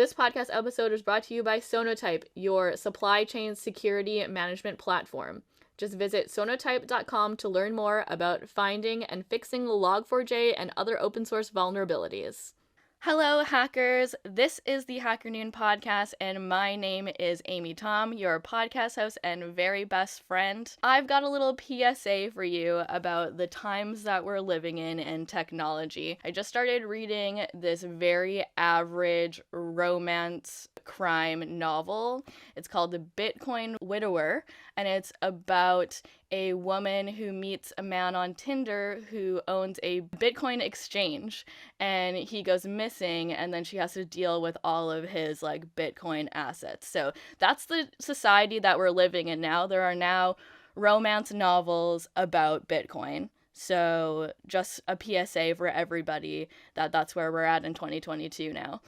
This podcast episode is brought to you by Sonatype, your supply chain security management platform. Just visit sonatype.com to learn more about finding and fixing Log4j and other open source vulnerabilities. Hello, hackers. This is the HackerNoon Podcast, and my name is Amy Tom, your podcast host and very best friend. I've got a little PSA for you about the times that we're living in technology. I just started reading this very average romance crime novel. It's called The Bitcoin Widower, and it's about a woman who meets a man on Tinder who owns a Bitcoin exchange, and he goes missing, and then she has to deal with all of his Bitcoin assets. So that's the society that we're living in now. There are now romance novels about Bitcoin. So just a PSA for everybody that's where we're at in 2022 now.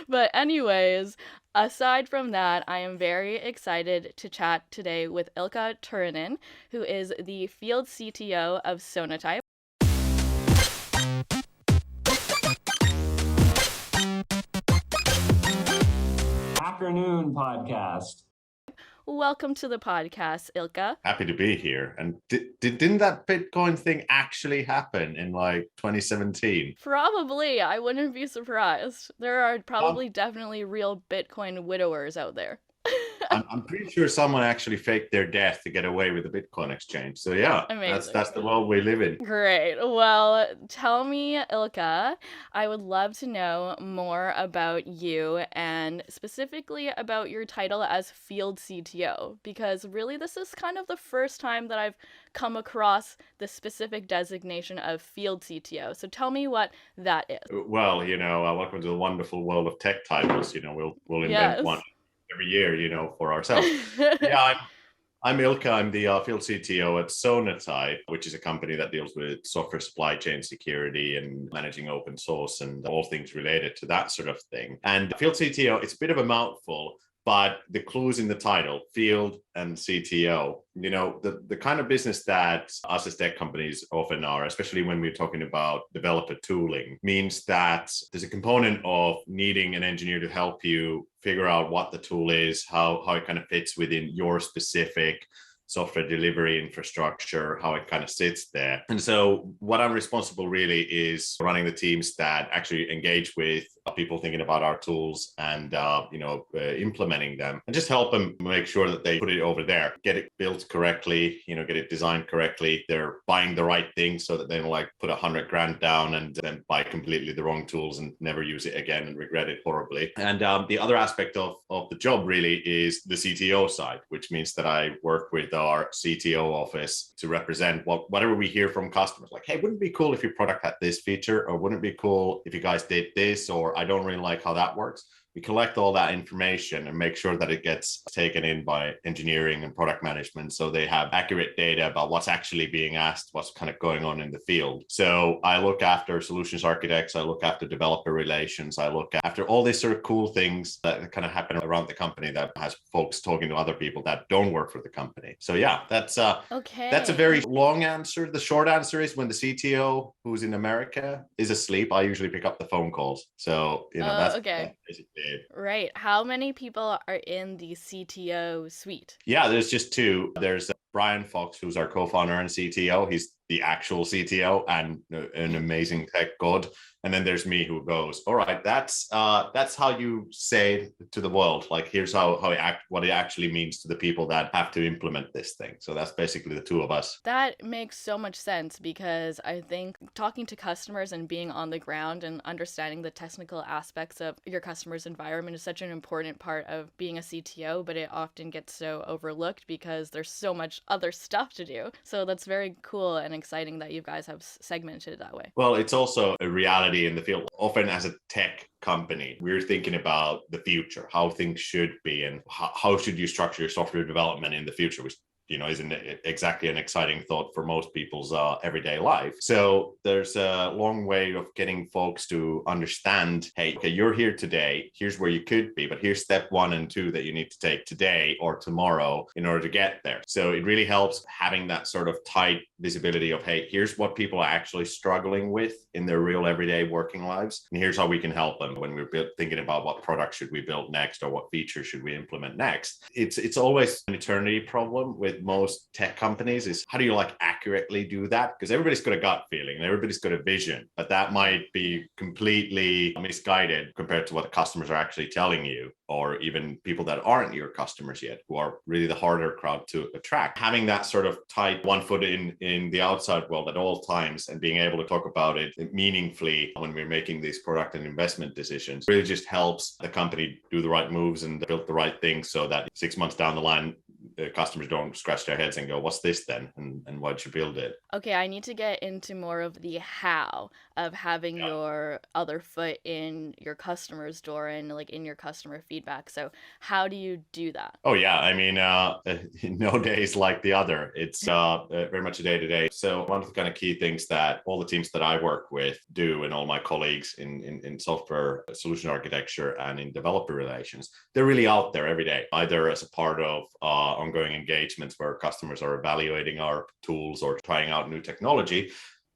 But anyways, aside from that, I am very excited to chat today with Ilkka Turunen, who is the field CTO of Sonatype. HackerNoon Podcast. Welcome to the podcast, Ilkka. Happy to be here. And didn't that Bitcoin thing actually happen in 2017? Probably. I wouldn't be surprised. There are probably definitely real Bitcoin widowers out there. I'm pretty sure someone actually faked their death to get away with the Bitcoin exchange. So yeah, that's the world we live in. Great. Well, tell me, Ilkka, I would love to know more about you and specifically about your title as field CTO, because really this is kind of the first time that I've come across the specific designation of field CTO. So tell me what that is. Well, welcome to the wonderful world of tech titles. We'll invent one every year, for ourselves. Yeah, I'm Ilkka. I'm the field CTO at Sonatype, which is a company that deals with software supply chain security and managing open source and all things related to that sort of thing. And field CTO, it's a bit of a mouthful, but the clues in the title, field and CTO, the kind of business that us as tech companies often are, especially when we're talking about developer tooling, means that there's a component of needing an engineer to help you figure out what the tool is, how it kind of fits within your specific software delivery infrastructure, how it kind of sits there. And so what I'm responsible really is running the teams that actually engage with people thinking about our tools and implementing them, and just help them make sure that they put it over there, get it built correctly, get it designed correctly. They're buying the right thing so that they don't put $100,000 down and then buy completely the wrong tools and never use it again and regret it horribly. And the other aspect of the job really is the CTO side, which means that I work with our CTO office to represent whatever we hear from customers. Hey, wouldn't it be cool if your product had this feature, or wouldn't it be cool if you guys did this, or I don't really like how that works. We collect all that information and make sure that it gets taken in by engineering and product management, so they have accurate data about what's actually being asked, what's kind of going on in the field. So I look after solutions architects, I look after developer relations, I look after all these sort of cool things that kind of happen around the company that has folks talking to other people that don't work for the company. So yeah, that's a very long answer. The short answer is when the CTO, who's in America, is asleep, I usually pick up the phone calls. So that's basically it. Right. How many people are in the CTO suite? Yeah, there's just two. There's Brian Fox, who's our co-founder and CTO. He's the actual CTO and an amazing tech god. And then there's me, who goes, all right, that's how you say to the world, here's what it actually means to the people that have to implement this thing. So that's basically the two of us. That makes so much sense, because I think talking to customers and being on the ground and understanding the technical aspects of your customer's environment is such an important part of being a CTO, but it often gets so overlooked because there's so much other stuff to do. So that's very cool and exciting that you guys have segmented it that way. Well, it's also a reality in the field. Often as a tech company, we're thinking about the future, how things should be, and how should you structure your software development in the future, which isn't exactly an exciting thought for most people's everyday life. So there's a long way of getting folks to understand, hey, okay, you're here today, here's where you could be, but here's step 1 and 2 that you need to take today or tomorrow in order to get there. So it really helps having that sort of tight visibility of, hey, here's what people are actually struggling with in their real everyday working lives, and here's how we can help them when we're thinking about what product should we build next or what feature should we implement next. It's always an eternity problem with most tech companies, is how do you accurately do that? Because everybody's got a gut feeling and everybody's got a vision, but that might be completely misguided compared to what the customers are actually telling you, or even people that aren't your customers yet, who are really the harder crowd to attract. Having that sort of tight one foot in the outside world at all times and being able to talk about it meaningfully when we're making these product and investment decisions really just helps the company do the right moves and build the right things, so that 6 months down the line, the customers don't scratch their heads and go, what's this then? And why'd you build it? Okay, I need to get into more of the how of having your other foot in your customer's door and in your customer feedback. So how do you do that? Oh, yeah. I mean, no day is like the other. It's very much a day to day. So one of the kind of key things that all the teams that I work with do, and all my colleagues in software solution architecture and in developer relations, they're really out there every day, either as a part of ongoing engagements where customers are evaluating our tools or trying out new technology,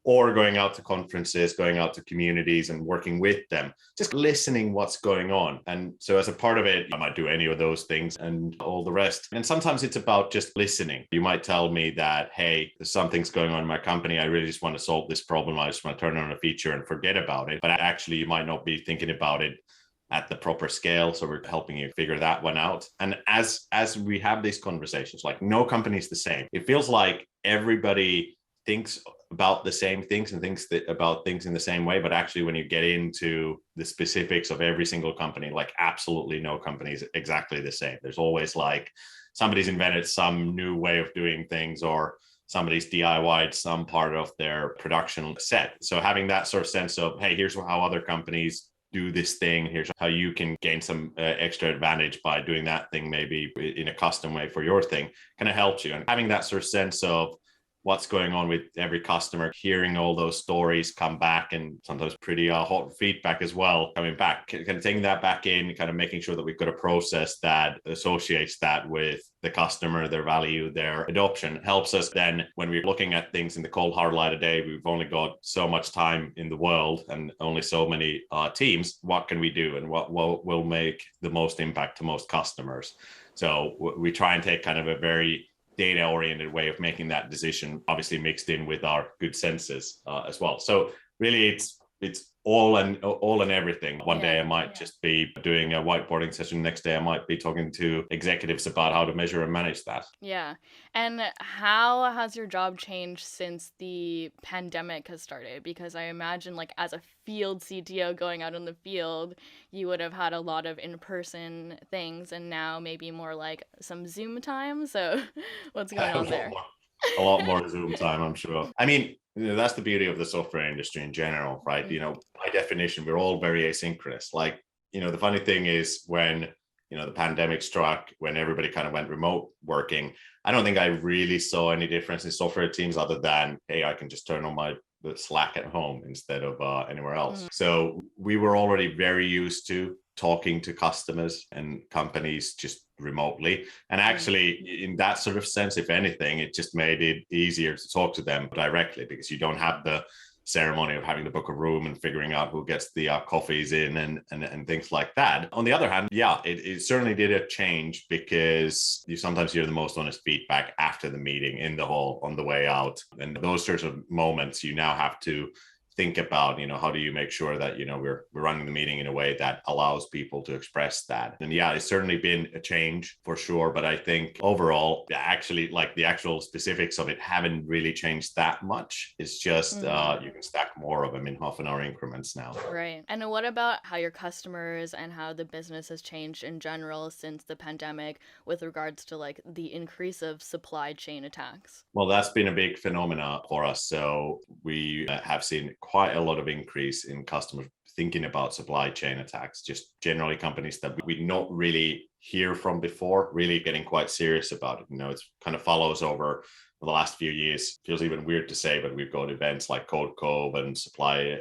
or going out to conferences, going out to communities and working with them, just listening what's going on. And so as a part of it, I might do any of those things and all the rest. And sometimes it's about just listening. You might tell me that, hey, there's something's going on in my company. I really just want to solve this problem. I just want to turn on a feature and forget about it. But actually, you might not be thinking about it at the proper scale. So we're helping you figure that one out. And as we have these conversations, no company is the same. It feels like everybody thinks about the same things and thinks about things in the same way. But actually, when you get into the specifics of every single company, absolutely no company is exactly the same. There's always somebody's invented some new way of doing things, or somebody's DIY'd some part of their production set. So having that sort of sense of, hey, here's how other companies do this thing, here's how you can gain some extra advantage by doing that thing, maybe in a custom way for your thing, kind of helps you. And having that sort of sense of what's going on with every customer, hearing all those stories come back, and sometimes pretty hot feedback as well coming back, kind of taking that back in, kind of making sure that we've got a process that associates that with the customer, their value, their adoption, helps us then when we're looking at things in the cold hard light of day. We've only got so much time in the world and only so many teams. What can we do, and what will make the most impact to most customers? So we try and take kind of a very data-oriented way of making that decision, obviously mixed in with our good senses as well. So really, it's all and everything. One day I might just be doing a whiteboarding session. Next day I might be talking to executives about how to measure and manage that. Yeah. And how has your job changed since the pandemic has started? Because I imagine as a field CTO going out in the field, you would have had a lot of in-person things, and now maybe more some Zoom time. So what's going on there? A lot more Zoom time, I'm sure. I mean, that's the beauty of the software industry in general, right? By definition, we're all very asynchronous. The funny thing is when, the pandemic struck, when everybody kind of went remote working, I don't think I really saw any difference in software teams other than, hey, I can just turn on my Slack at home instead of anywhere else. So we were already very used to talking to customers and companies just remotely. And actually, in that sort of sense, if anything, it just made it easier to talk to them directly, because you don't have the ceremony of having to book a room and figuring out who gets the coffees in and things like that. On the other hand, it certainly did a change, because you sometimes hear the most honest feedback after the meeting in the hall on the way out. And those sorts of moments, you now have to think about, how do you make sure that, we're running the meeting in a way that allows people to express that. And it's certainly been a change for sure. But I think overall, actually, the actual specifics of it haven't really changed that much. It's just you can stack more of them in half an hour increments now. Right. And what about how your customers and how the business has changed in general since the pandemic with regards to the increase of supply chain attacks? Well, that's been a big phenomena for us. So we have seen quite a lot of increase in customers thinking about supply chain attacks, just generally companies that we not really hear from before, really getting quite serious about it. It's kind of follows over the last few years. Feels even weird to say, but we've got events like Code Cove and Supply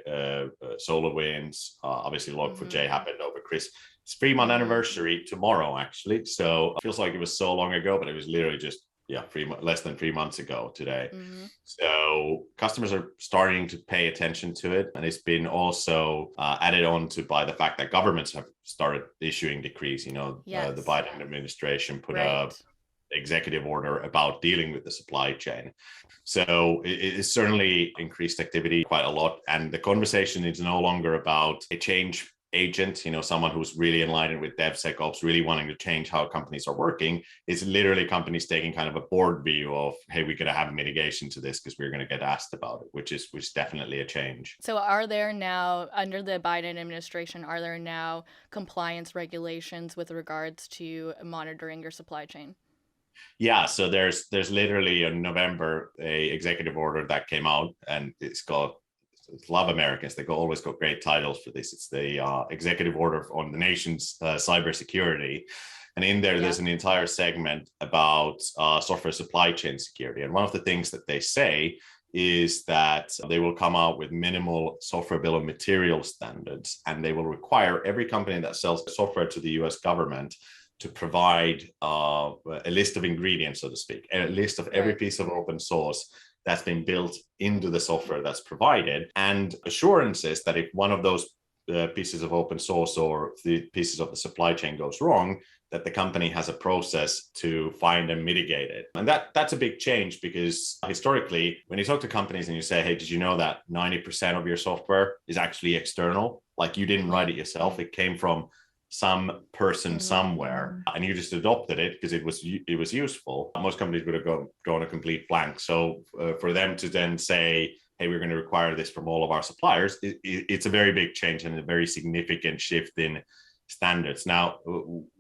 SolarWinds. Obviously, Log4j happened over Christmas. It's 3-month anniversary tomorrow, actually. So it feels like it was so long ago, but it was literally just less than 3 months ago today. So customers are starting to pay attention to it, and it's been also added on to by the fact that governments have started issuing decrees. The Biden administration put a executive order about dealing with the supply chain. So it's certainly increased activity quite a lot, and the conversation is no longer about a change agent, someone who's really enlightened with DevSecOps, really wanting to change how companies are working. It's literally companies taking kind of a board view of, hey, we're going to have mitigation to this because we're going to get asked about it, which is definitely a change. So are there now, under the Biden administration, are there now compliance regulations with regards to monitoring your supply chain? Yeah, so there's literally in November a executive order that came out, and it's called, love Americans. They always got great titles for this. It's the executive order on the nation's cybersecurity. And in there, there's an entire segment about software supply chain security. And one of the things that they say is that they will come out with minimal software bill of material standards, and they will require every company that sells software to the US government to provide a list of ingredients, so to speak, a list of every piece of open source that's been built into the software that's provided, and assurances that if one of those pieces of open source or the pieces of the supply chain goes wrong, that the company has a process to find and mitigate it. And that's a big change, because historically, when you talk to companies and you say, hey, did you know that 90% of your software is actually external? Like, you didn't write it yourself. It came from some person somewhere, and you just adopted it because it was useful. Most companies would have gone a complete blank. So for them to then say, hey, we're going to require this from all of our suppliers, it's a very big change and a very significant shift in standards. Now,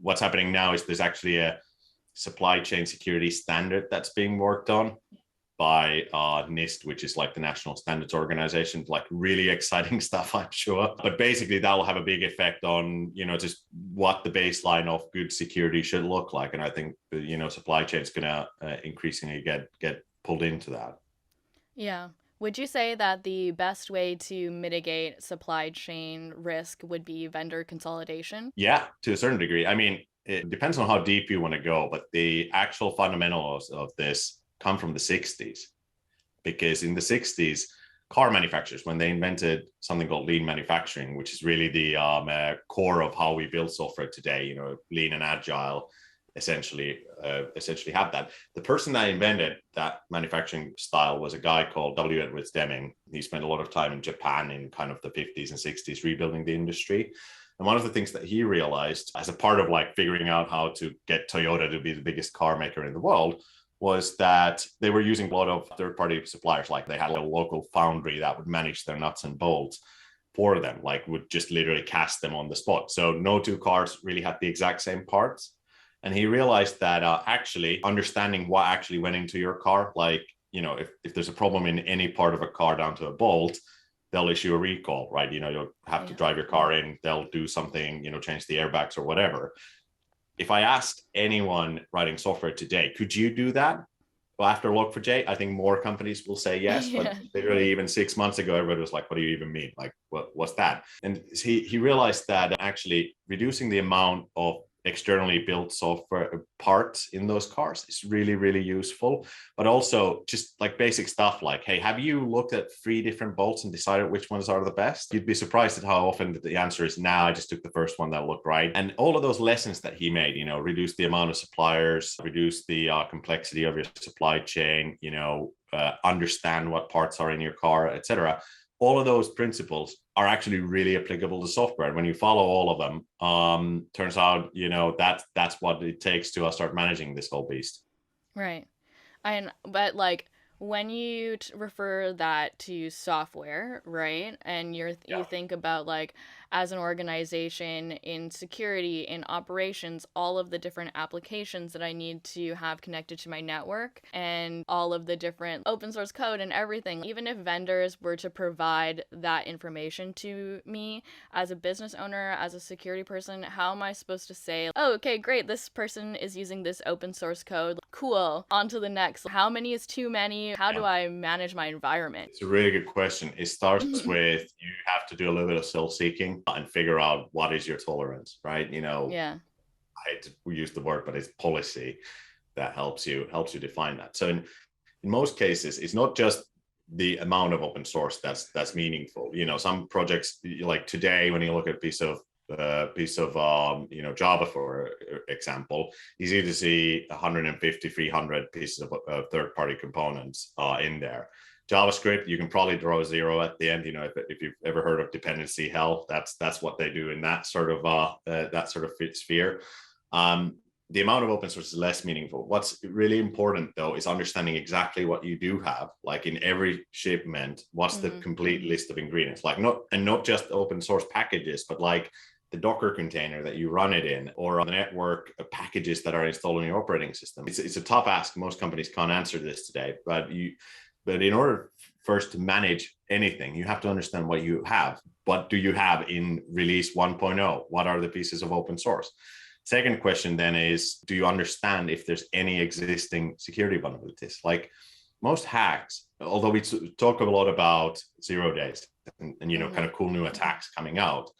what's happening now is there's actually a supply chain security standard that's being worked on by NIST, which is like the National Standards Organization. Like, really exciting stuff, I'm sure. But basically, that will have a big effect on, just what the baseline of good security should look like. And I think, supply chain is going to increasingly get pulled into that. Yeah. Would you say that the best way to mitigate supply chain risk would be vendor consolidation? Yeah, to a certain degree. I mean, it depends on how deep you want to go, but the actual fundamentals of this come from the 60s, because in the 60s, car manufacturers, when they invented something called lean manufacturing, which is really the core of how we build software today, lean and agile, essentially have that. The person that invented that manufacturing style was a guy called W. Edwards Deming. He spent a lot of time in Japan in kind of the 50s and 60s rebuilding the industry. And one of the things that he realized as a part of like figuring out how to get Toyota to be the biggest car maker in the world was that they were using a lot of third-party suppliers. Like, they had a local foundry that would manage their nuts and bolts for them, like would just literally cast them on the spot. So no two cars really had the exact same parts. And he realized that actually understanding what actually went into your car, like, if there's a problem in any part of a car down to a bolt, they'll issue a recall, right? You'll have to drive your car in, they'll do something, change the airbags or whatever. If I asked anyone writing software today, could you do that? Well, after Log4j, I think more companies will say yes. But literally even 6 months ago, everybody was like, what do you even mean? Like, what's that? And he realized that actually reducing the amount of externally built software parts in those cars is really, really useful. But also just like basic stuff like, hey, have you looked at 3 different bolts and decided which ones are the best? You'd be surprised at how often the answer is, nah, I just took the first one that looked right. And all of those lessons that he made, reduce the amount of suppliers, reduce the complexity of your supply chain, understand what parts are in your car, etc. All of those principles are actually really applicable to software. And when you follow all of them, turns out, that's what it takes to start managing this whole beast. Right. But like, when you refer that to software, right, and you think about like as an organization in security, in operations, all of the different applications that I need to have connected to my network and all of the different open source code and everything. Even if vendors were to provide that information to me as a business owner, as a security person, how am I supposed to say, oh, okay, great, this person is using this open source code. Cool. On to the next. How many is too many? How do I manage my environment? It's a really good question. It starts with you have to do a little bit of self-seeking and figure out what is your tolerance, right? Yeah. I hate to use the word, but it's policy that helps you define that. So in most cases, it's not just the amount of open source that's meaningful. Some projects, like today, when you look at a piece of Java, for example, it's easy to see 150, 300 pieces of third-party components in there. JavaScript, you can probably draw a zero at the end. If you've ever heard of dependency hell, that's what they do in that sort of sphere. The amount of open source is less meaningful. What's really important, though, is understanding exactly what you do have. Like in every shipment, what's the complete list of ingredients? Like not just open source packages, but like the Docker container that you run it in, or on the network packages that are installed on your operating system. It's a tough ask. Most companies can't answer this today, but in order first to manage anything, you have to understand what you have. What do you have in release 1.0? What are the pieces of open source? Second question then is, do you understand if there's any existing security vulnerabilities? Like most hacks, although we talk a lot about 0 days and kind of cool new attacks coming out,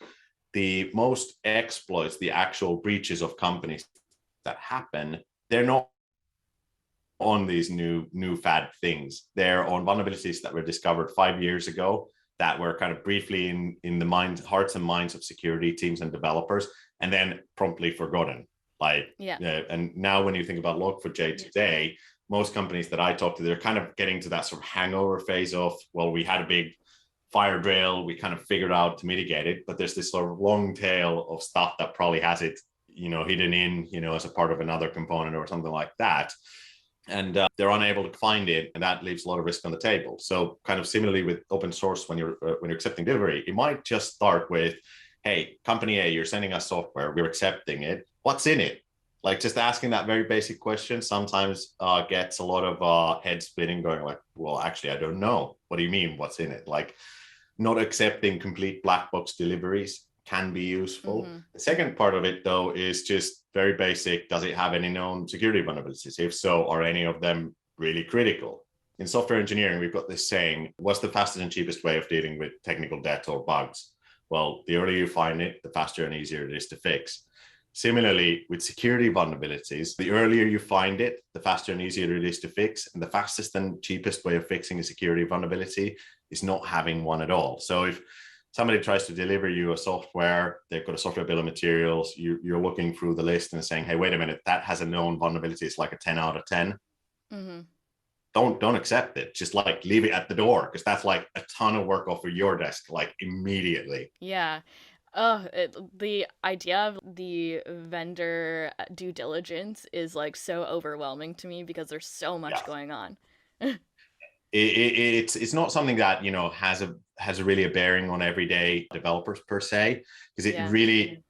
the most exploits, the actual breaches of companies that happen, they're not on these new fad things. They're on vulnerabilities that were discovered 5 years ago that were kind of briefly in the hearts and minds of security teams and developers, and then promptly forgotten. And now when you think about Log4j today, most companies that I talk to, they're kind of getting to that sort of hangover phase of, well, we had a big fire drill, we kind of figured out to mitigate it, but there's this sort of long tail of stuff that probably has it, hidden in, as a part of another component or something like that. And they're unable to find it, and that leaves a lot of risk on the table. So kind of similarly with open source, when you're accepting delivery, it might just start with, hey, company A, you're sending us software, we're accepting it. What's in it? Like just asking that very basic question sometimes gets a lot of head spinning, going like, well, actually, I don't know. What do you mean, what's in it? Like not accepting complete black box deliveries can be useful. The second part of it, though, is just very basic. Does it have any known security vulnerabilities? If so, are any of them really critical? In software engineering, we've got this saying, what's the fastest and cheapest way of dealing with technical debt or bugs? Well, the earlier you find it, the faster and easier it is to fix. Similarly, with security vulnerabilities, the earlier you find it, the faster and easier it is to fix. And the fastest and cheapest way of fixing a security vulnerability is not having one at all. So if somebody tries to deliver you a software, they've got a software bill of materials, you're looking through the list and saying, hey, wait a minute, that has a known vulnerability. It's like a 10 out of 10. Don't accept it. Just like leave it at the door, because that's like a ton of work off of your desk, like immediately. Yeah. The idea of the vendor due diligence is like so overwhelming to me because there's so much going on. It's not something that has really a bearing on everyday developers per se, because it really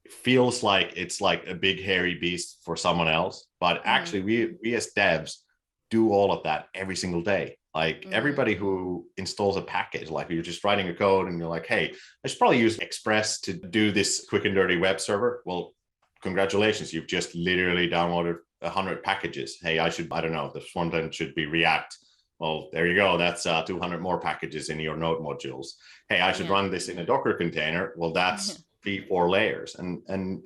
feels like it's like a big hairy beast for someone else. But actually, we as devs do all of that every single day. Like everybody who installs a package, like you're just writing a code and you're like, hey, I should probably use Express to do this quick and dirty web server. Well, congratulations, you've just literally downloaded 100 packages. Hey, I don't know, this one then should be React. Well, there you go. That's 200 more packages in your node modules. Hey, I should run this in a Docker container. Well, that's 3-4 layers. And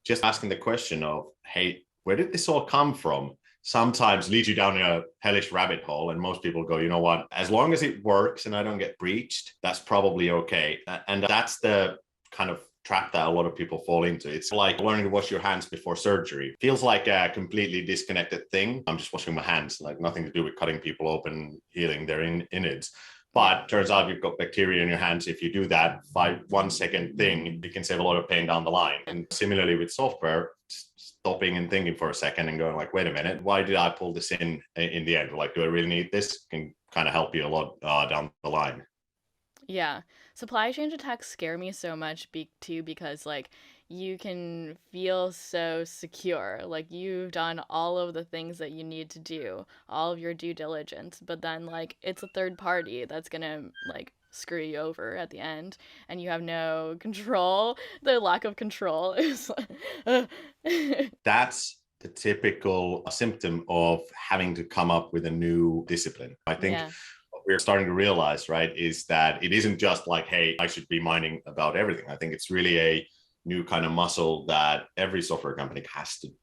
just asking the question of, hey, where did this all come from? Sometimes leads you down a hellish rabbit hole. And most people go, you know what, as long as it works and I don't get breached, that's probably okay. And that's the kind of trap that a lot of people fall into. It's like learning to wash your hands before surgery. Feels like a completely disconnected thing. I'm just washing my hands, like nothing to do with cutting people open, healing their innards. But turns out you've got bacteria in your hands. If you do that 1 second thing, it can save a lot of pain down the line. And similarly with software, stopping and thinking for a second and going like, wait a minute, why did I pull this in the end? Like, do I really need this? Can kind of help you a lot down the line. Yeah. Supply chain attacks scare me so much too, because like you can feel so secure, like you've done all of the things that you need to do, all of your due diligence, but then like it's a third party that's gonna like screw you over at the end, and you have no control. The lack of control is That's the typical symptom of having to come up with a new discipline. I think yeah. what we're starting to realize, right, is that it isn't just like, hey, I should be mining about everything. I think it's really a new kind of muscle that every software company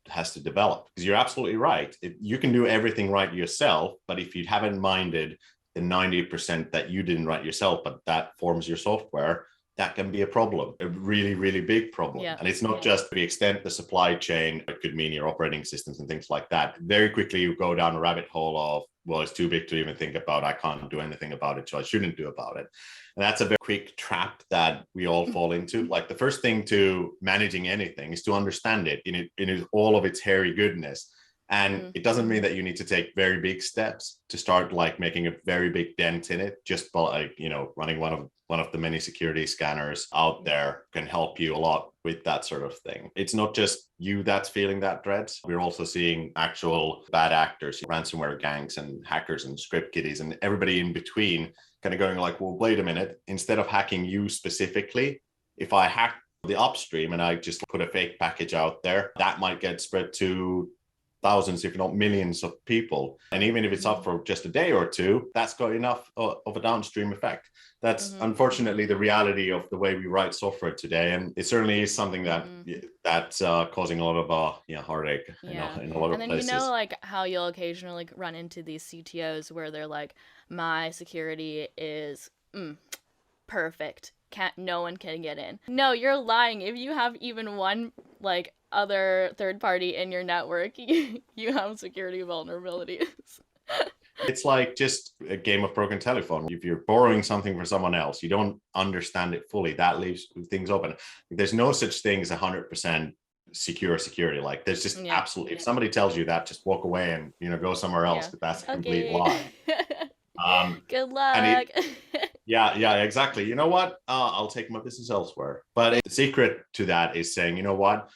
has to develop. Because you're absolutely right. You can do everything right yourself, but if you haven't minded the 90% that you didn't write yourself, but that forms your software, that can be a problem, a really, really big problem. Yeah. And it's not just the extent the supply chain, it could mean your operating systems and things like that. Very quickly, you go down a rabbit hole of, well, it's too big to even think about. I can't do anything about it, so I shouldn't do about it. And that's a very quick trap that we all fall into. Like the first thing to managing anything is to understand it in all of its hairy goodness. And it doesn't mean that you need to take very big steps to start like making a very big dent in it. Just by like, running one of the many security scanners out there can help you a lot with that sort of thing. It's not just you that's feeling that dread. We're also seeing actual bad actors, ransomware gangs and hackers and script kiddies and everybody in between kind of going like, well, wait a minute, instead of hacking you specifically, if I hack the upstream and I just put a fake package out there, that might get spread to thousands, if not millions of people. And even if it's up for just a day or two, that's got enough of a downstream effect. That's unfortunately the reality of the way we write software today. And it certainly is something that's causing a lot of heartache in a lot of places. And then like how you'll occasionally run into these CTOs where they're like, my security is perfect. No one can get in. No, you're lying. If you have even one like other third party in your network, you have security vulnerabilities. It's like just a game of broken telephone. If you're borrowing something from someone else, you don't understand it fully. That leaves things open. There's no such thing as 100% secure security. Like there's just absolutely, if somebody tells you that, just walk away and go somewhere else. That's a complete lie. Good luck. Yeah, exactly. You know what? I'll take my business elsewhere. But the secret to that is saying, you know what?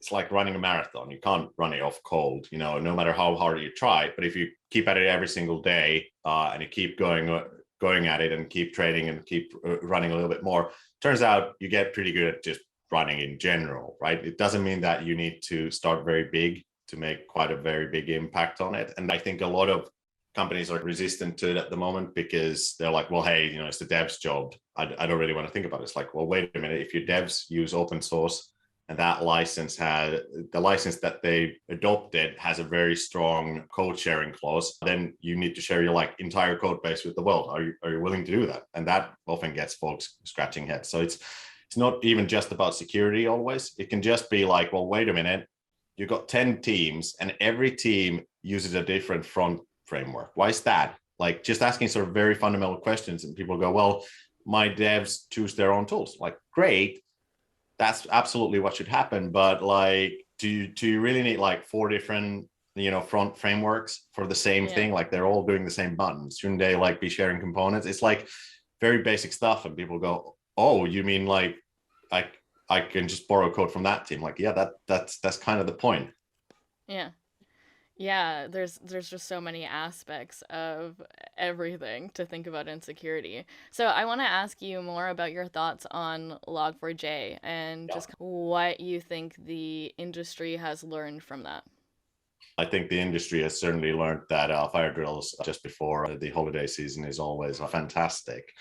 It's like running a marathon. You can't run it off cold, no matter how hard you try. But if you keep at it every single day and you keep going at it and keep training and keep running a little bit more, turns out you get pretty good at just running in general, right? It doesn't mean that you need to start very big to make quite a very big impact on it. And I think a lot of companies are resistant to it at the moment because they're like, well, hey, it's the dev's job. I don't really want to think about it. It's like, well, wait a minute. If your devs use open source and that license the license that they adopted has a very strong code sharing clause, then you need to share your like entire code base with the world. Are you willing to do that? And that often gets folks scratching heads. So it's not even just about security always. It can just be like, well, wait a minute. You've got 10 teams and every team uses a different front framework. Why is that? Like just asking sort of very fundamental questions, and people go, well, my devs choose their own tools. Like, great, that's absolutely what should happen. But like, do you really need like 4 different front frameworks for the same thing? Like they're all doing the same buttons. Shouldn't they like be sharing components? It's like very basic stuff, and people go, oh, you mean like I can just borrow code from that team? Like, yeah, that's kind of the point. Yeah, there's just so many aspects of everything to think about in security. So I want to ask you more about your thoughts on Log4j and just what you think the industry has learned from that. I think the industry has certainly learned that fire drills just before the holiday season is always fantastic.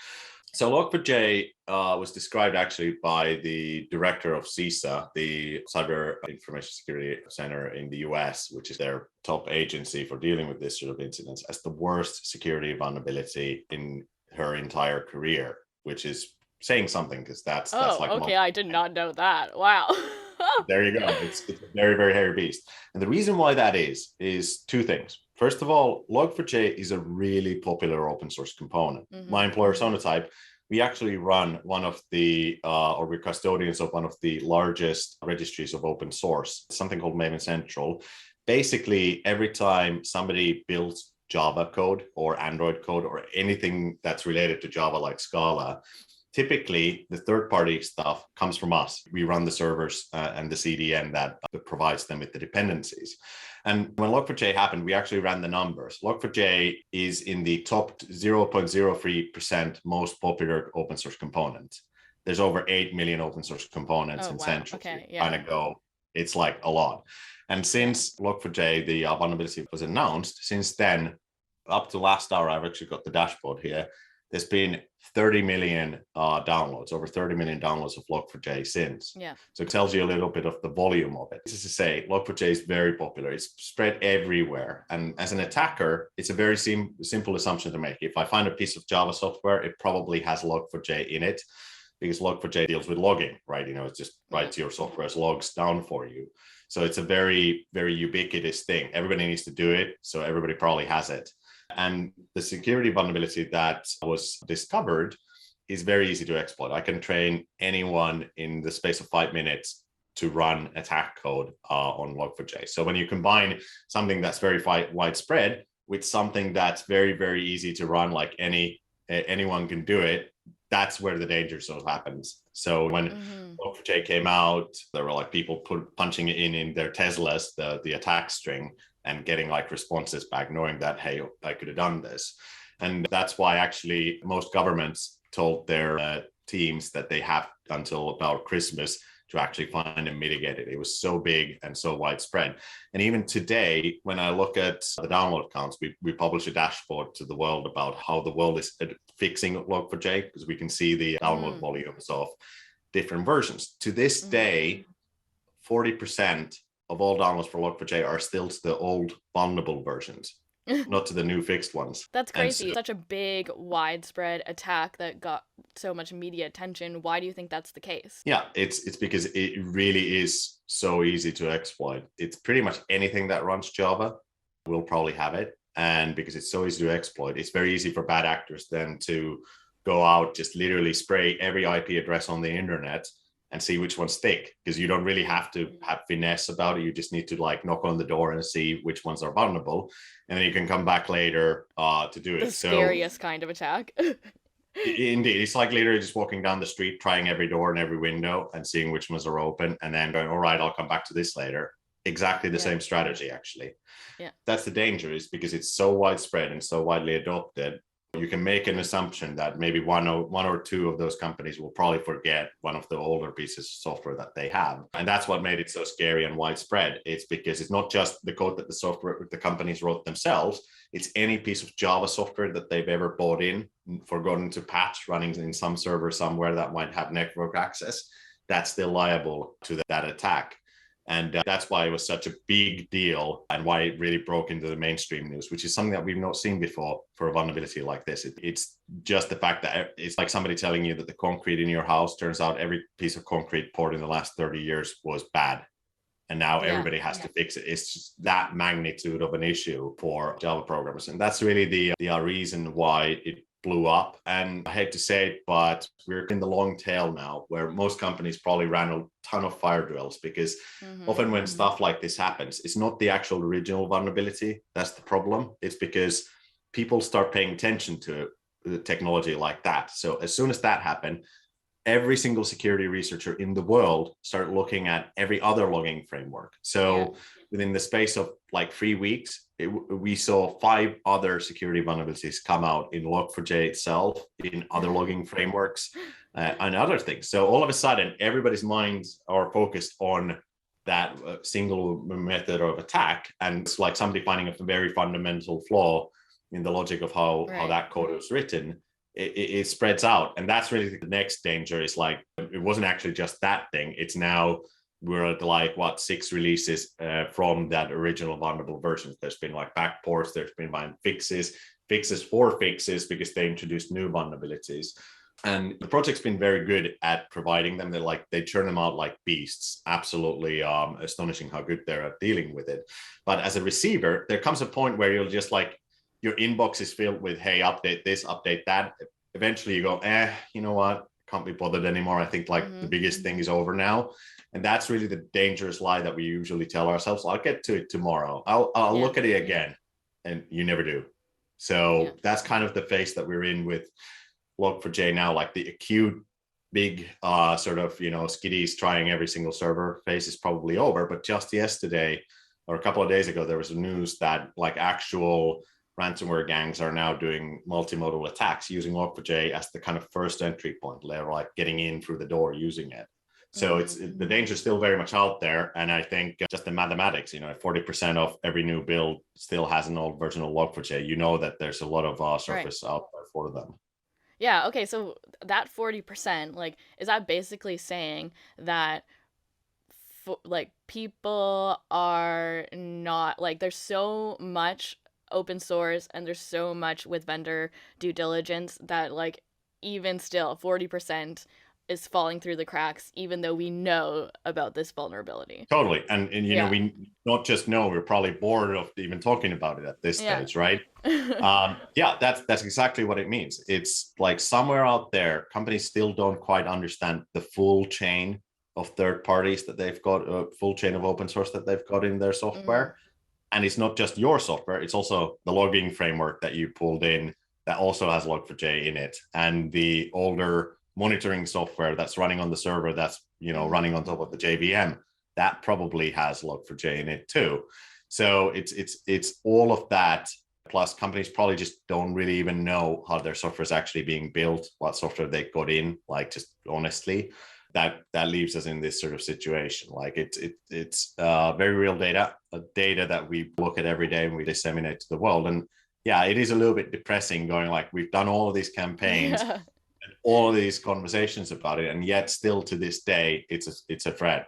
So Log4j was described actually by the director of CISA, the Cyber Information Security Center in the US, which is their top agency for dealing with this sort of incidents, as the worst security vulnerability in her entire career, which is saying something because that's like okay, I did not know that. Wow. There you go. It's a very, very hairy beast. And the reason why that is 2 things. First of all, Log4j is a really popular open source component. My employer, Sonatype, we actually run one of the, or we're custodians of one of the largest registries of open source, something called Maven Central. Basically, every time somebody builds Java code or Android code or anything that's related to Java like Scala, typically the third-party stuff comes from us. We run the servers and the CDN that provides them with the dependencies. And when Log4j happened, we actually ran the numbers. Log4j is in the top 0.03% most popular open source component. There's over 8 million open source components in Central. Okay, Kind of go, it's like a lot. And since Log4j, the vulnerability was announced, since then, up to last hour, I've actually got the dashboard here. There's been 30 million downloads, over 30 million downloads of Log4j since. Yeah. So it tells you a little bit of the volume of it. This is to say, Log4j is very popular. It's spread everywhere. And as an attacker, it's a very simple assumption to make. If I find a piece of Java software, it probably has Log4j in it, because Log4j deals with logging, right? It just writes your software's logs down for you. So it's a very, very ubiquitous thing. Everybody needs to do it. So everybody probably has it. And the security vulnerability that was discovered is very easy to exploit. I can train anyone in the space of 5 minutes to run attack code on Log4j. So when you combine something that's very widespread with something that's very, very easy to run, like anyone can do it, that's where the danger zone happens. So when Log4j came out, there were like people punching it in their Teslas, the attack string, and getting like responses back, knowing that, hey, I could have done this. And that's why actually most governments told their teams that they have until about Christmas to actually find and mitigate it. It was so big and so widespread. And even today, when I look at the download counts, we publish a dashboard to the world about how the world is fixing Log4j, because we can see the download volumes of different versions. To this day, 40% of all downloads for Log4j are still to the old vulnerable versions, not to the new fixed ones. That's crazy. Such a big, widespread attack that got so much media attention. Why do you think that's the case? Yeah, it's because it really is so easy to exploit. It's pretty much anything that runs Java will probably have it. And because it's so easy to exploit, it's very easy for bad actors then to go out, just literally spray every IP address on the internet and see which ones stick, because you don't really have to have finesse about it. You just need to like knock on the door and see which ones are vulnerable, and then you can come back later to do it. The scariest kind of attack. Indeed, it's like literally just walking down the street, trying every door and every window and seeing which ones are open, and then going, all right, I'll come back to this later. Exactly the same strategy, actually. Yeah, that's the danger, is because it's so widespread and so widely adopted. You can make an assumption that maybe one or two of those companies will probably forget one of the older pieces of software that they have. And that's what made it so scary and widespread. It's because it's not just the code that the companies wrote themselves. It's any piece of Java software that they've ever bought in, forgotten to patch, running in some server somewhere that might have network access, that's still liable to that attack. And that's why it was such a big deal, and why it really broke into the mainstream news, which is something that we've not seen before for a vulnerability like this. It's just the fact that it's like somebody telling you that the concrete in your house, turns out every piece of concrete poured in the last 30 years was bad. And now everybody has to fix it. It's just that magnitude of an issue for Java programmers. And that's really the reason why it blew up. And I hate to say it, but we're in the long tail now, where most companies probably ran a ton of fire drills, because often when stuff like this happens, it's not the actual original vulnerability that's the problem. It's because people start paying attention to the technology like that. So as soon as that happened, every single security researcher in the world started looking at every other logging framework. So within the space of like 3 weeks, we saw 5 other security vulnerabilities come out in Log4j itself, in other logging frameworks, and other things. So all of a sudden, everybody's minds are focused on that single method of attack. And it's like somebody finding a very fundamental flaw in the logic of how that code was written. It spreads out. And that's really the next danger, is like, it wasn't actually just that thing. It's now we're at like 6 releases from that original vulnerable versions. There's been like backports, there's been fixes for fixes, because they introduced new vulnerabilities. And the project's been very good at providing them. They churn them out like beasts. Absolutely astonishing how good they're at dealing with it. But as a receiver, there comes a point where you'll just like, your inbox is filled with, hey, update this, update that. Eventually you go, you know what? Can't be bothered anymore. I think like the biggest thing is over now. And that's really the dangerous lie that we usually tell ourselves. I'll get to it tomorrow. I'll look at it again. And you never do. So that's kind of the phase that we're in with Log4j now, like the acute big sort of, skiddies trying every single server phase is probably over. But just yesterday or a couple of days ago, there was news that like actual ransomware gangs are now doing multimodal attacks using Log4j as the kind of first entry point. They're like getting in through the door using it. So the danger is still very much out there. And I think just the mathematics, 40% of every new build still has an old version of Log4j. You know that there's a lot of surface out there for them. Yeah, okay, so that 40%, like, is that basically saying that, like, people are not, like, there's so much open source and there's so much with vendor due diligence that, like, even still, 40% is falling through the cracks, even though we know about this vulnerability. Totally. And we not just know, we're probably bored of even talking about it at this stage, right? That's exactly what it means. It's like somewhere out there, companies still don't quite understand the full chain of third parties that they've got, a full chain of open source that they've got in their software. And it's not just your software, it's also the logging framework that you pulled in that also has Log4j in it, and the older monitoring software that's running on the server that's running on top of the JVM that probably has Log4j in it too. So it's all of that, plus companies probably just don't really even know how their software is actually being built, what software they got in, like, just honestly, that leaves us in this sort of situation. Like it's very real data, data that we look at every day and we disseminate to the world. And yeah, it is a little bit depressing going like, we've done all of these campaigns and all of these conversations about it, and yet still to this day, it's a threat.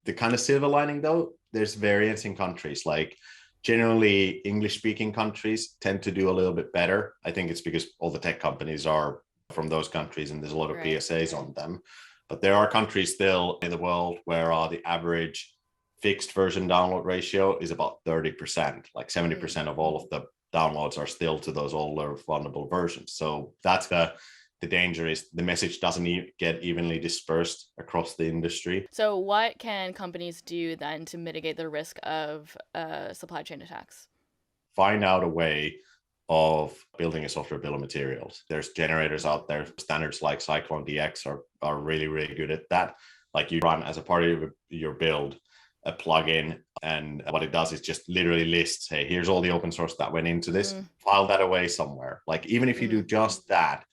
The kind of silver lining though, there's variance in countries. Like generally English-speaking countries tend to do a little bit better. I think it's because all the tech companies are from those countries and there's a lot of PSAs on them. But there are countries still in the world where the average fixed version download ratio is about 30%. Like 70% of all of the downloads are still to those older vulnerable versions. So that's the danger, is the message doesn't get evenly dispersed across the industry. So what can companies do then to mitigate the risk of supply chain attacks? Find out a way of building a software bill of materials. There's generators out there, standards like Cyclone DX are really, really good at that. Like you run as a part of your build a plugin, and what it does is just literally lists, hey, here's all the open source that went into this, file that away somewhere. Like even if you do just that,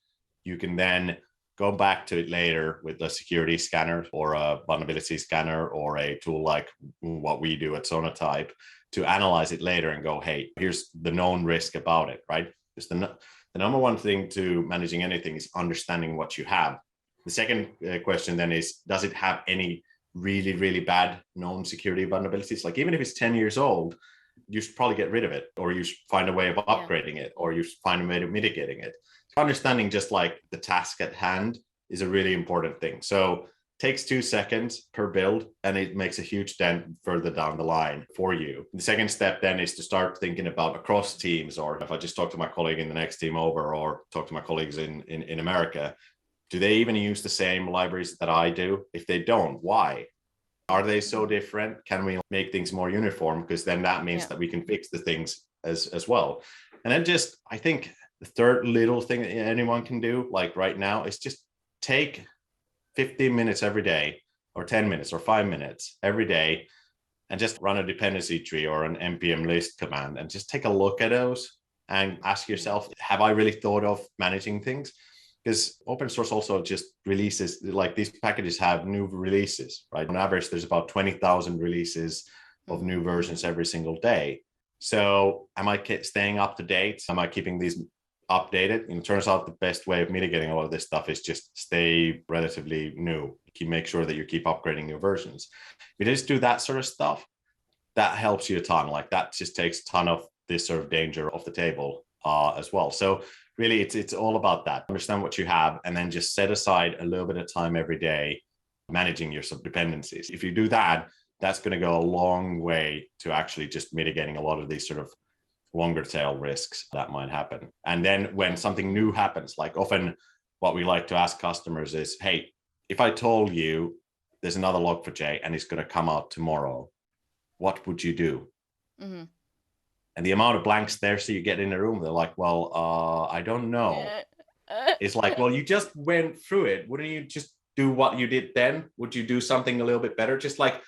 you can then go back to it later with a security scanner or a vulnerability scanner or a tool like what we do at Sonatype to analyze it later and go, hey, here's the known risk about it, right? Because the number one thing to managing anything is understanding what you have. The second question then is, does it have any really, really bad known security vulnerabilities? Like even if it's 10 years old, you should probably get rid of it, or you should find a way of upgrading it, or you should find a way of mitigating it. So understanding just like the task at hand is a really important thing. So takes 2 seconds per build, and it makes a huge dent further down the line for you. The second step then is to start thinking about across teams, or if I just talk to my colleague in the next team over, or talk to my colleagues in America, do they even use the same libraries that I do? If they don't, why? Are they so different? Can we make things more uniform? Because then that means that we can fix the things as well. And then just, I think the third little thing that anyone can do, like right now, is just take 15 minutes every day, or 10 minutes or 5 minutes every day, and just run a dependency tree or an npm list command and just take a look at those and ask yourself, have I really thought of managing things? Because open source also just releases, like these packages have new releases, right? On average, there's about 20,000 releases of new versions every single day. So am I staying up to date? Am I keeping these updated? And it turns out the best way of mitigating all of this stuff is just stay relatively new. Make sure that you keep upgrading your versions. If you just do that sort of stuff, that helps you a ton. Like that just takes a ton of this sort of danger off the table as well. So really, it's all about that. Understand what you have, and then just set aside a little bit of time every day managing your subdependencies. If you do that, that's going to go a long way to actually just mitigating a lot of these sort of longer tail risks that might happen. And then when something new happens, like often what we like to ask customers is, hey, if I told you there's another Log4j and it's going to come out tomorrow, what would you do? Mm-hmm. And the amount of blank stares that you get in the room, they're like, well, I don't know. It's like, well, you just went through it. Wouldn't you just do what you did then? Would you do something a little bit better? Just like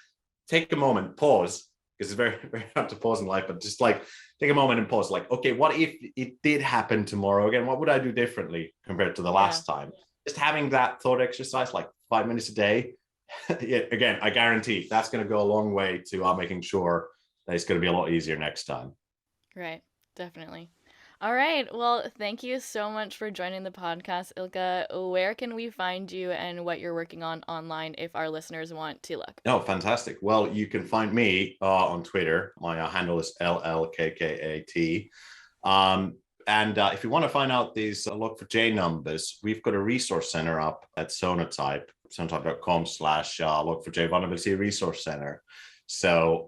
take a moment, pause, because it's very, very hard to pause in life, but just like take a moment and pause. Like, okay, what if it did happen tomorrow again? What would I do differently compared to the last time? Just having that thought exercise, like 5 minutes a day. Again, I guarantee that's going to go a long way to making sure that it's going to be a lot easier next time. Right. Definitely. All right. Well, thank you so much for joining the podcast, Ilkka. Where can we find you and what you're working on online if our listeners want to look? Oh, fantastic. Well, you can find me on Twitter. My handle is LLKKAT. And if you want to find out these Log4j numbers, we've got a resource center up at Sonatype, sonatype.com/Log4j Vulnerability Resource Center. So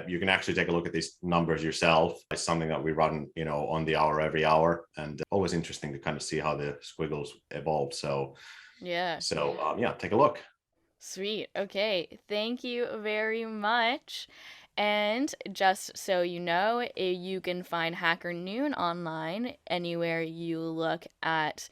you can actually take a look at these numbers yourself. It's something that we run, on the hour, every hour, and always interesting to kind of see how the squiggles evolve. So take a look. Sweet. Okay. Thank you very much. And just so you know, you can find HackerNoon online anywhere you look at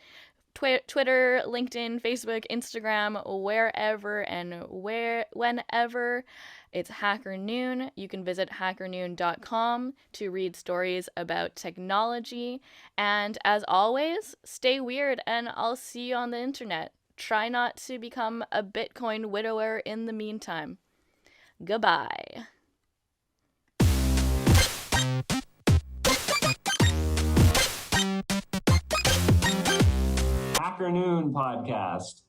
Twitter, LinkedIn, Facebook, Instagram, wherever and whenever. It's HackerNoon. You can visit hackernoon.com to read stories about technology. And as always, stay weird, and I'll see you on the internet. Try not to become a Bitcoin widower in the meantime. Goodbye. HackerNoon Podcast.